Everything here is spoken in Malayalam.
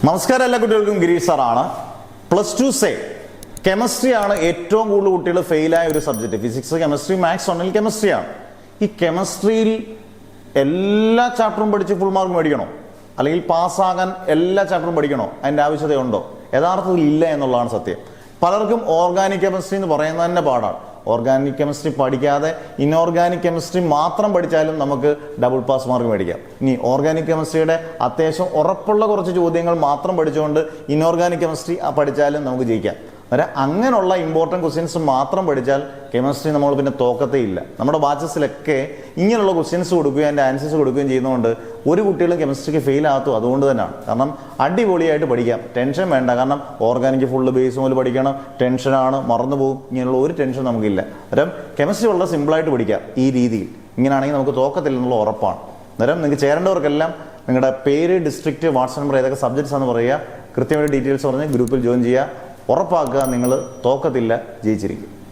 നമസ്കാരം, എല്ലാ കുട്ടികൾക്കും ഗിരീഷ് സാറാണ്. +2 സേ കെമിസ്ട്രി ആണ് ഏറ്റവും കൂടുതൽ കുട്ടികൾ ഫെയിലായ ഒരു സബ്ജക്റ്റ്. ഫിസിക്സ്, കെമിസ്ട്രി, മാത്സ് ഉണ്ടെങ്കിൽ കെമിസ്ട്രിയാണ്. ഈ കെമിസ്ട്രിയിൽ എല്ലാ ചാപ്റ്ററും പഠിച്ച് ഫുൾ മാർക്ക് മേടിക്കണോ, അല്ലെങ്കിൽ പാസ്സാകാൻ എല്ലാ ചാപ്റ്ററും പഠിക്കണോ? അതിൻ്റെ ആവശ്യതയുണ്ടോ? യഥാർത്ഥത്തിൽ ഇല്ല എന്നുള്ളതാണ് സത്യം. പലർക്കും ഓർഗാനിക് കെമിസ്ട്രി എന്ന് പറയുന്നത് തന്നെ പാടാണ്. ഓർഗാനിക് കെമിസ്ട്രി പഠിക്കാതെ ഇൻഓർഗാനിക് കെമിസ്ട്രി മാത്രം പഠിച്ചാലും നമുക്ക് ഡബിൾ പാസ് മാർക്ക് മേടിക്കാം. ഇനി ഓർഗാനിക് കെമിസ്ട്രിയുടെ അത്യാവശ്യം ഉറപ്പുള്ള കുറച്ച് ചോദ്യങ്ങൾ മാത്രം പഠിച്ചുകൊണ്ട് ഇൻഓർഗാനിക് കെമിസ്ട്രി പഠിച്ചാലും നമുക്ക് ജയിക്കാം. അന്നേരം അങ്ങനെയുള്ള ഇമ്പോർട്ടൻറ്റ് ക്വസ്റ്റ്യൻസ് മാത്രം പഠിച്ചാൽ കെമിസ്ട്രി നമ്മൾ പിന്നെ തോക്കത്തേ ഇല്ല. നമ്മുടെ ബാച്ചസിലൊക്കെ ഇങ്ങനെയുള്ള ക്വസ്റ്റ്യൻസ് കൊടുക്കുകയും അതിൻ്റെ ആൻസേഴ്സ് കൊടുക്കുകയും ചെയ്യുന്നതുകൊണ്ട് ഒരു കുട്ടികളും കെമിസ്ട്രിക്ക് ഫെയിൽ ആകത്തും അതുകൊണ്ട് തന്നെയാണ്. കാരണം അടിപൊളിയായിട്ട് പഠിക്കാം, ടെൻഷൻ വേണ്ട. കാരണം ഓർഗാനിക് ഫുള്ള് ബേസ് മുതൽ പഠിക്കണം, ടെൻഷനാണ്, മറന്നു പോകും, ഇങ്ങനെയുള്ള ഒരു ടെൻഷൻ നമുക്കില്ല. അന്നേരം കെമിസ്ട്രി വളരെ സിമ്പിളായിട്ട് പഠിക്കാം ഈ രീതിയിൽ. ഇങ്ങനെയാണെങ്കിൽ നമുക്ക് തോക്കത്തില്ല എന്നുള്ള ഉറപ്പാണ്. അന്നേരം നിങ്ങൾക്ക് ചേരേണ്ടവർക്കെല്ലാം നിങ്ങളുടെ പേര്, ഡിസ്ട്രിക്റ്റ്, വാട്സ്ആപ്പ് നമ്പർ, ഏതൊക്കെ സബ്ജക്ട്സ് ആണെന്ന് പറയുക, കൃത്യമായിട്ട് ഡീറ്റെയിൽസ് പറഞ്ഞ് ഗ്രൂപ്പിൽ ജോയിൻ ചെയ്യുക. ഉറപ്പാക്കുക നിങ്ങൾ തോക്കത്തില്ല, ജയിച്ചിരിക്കും.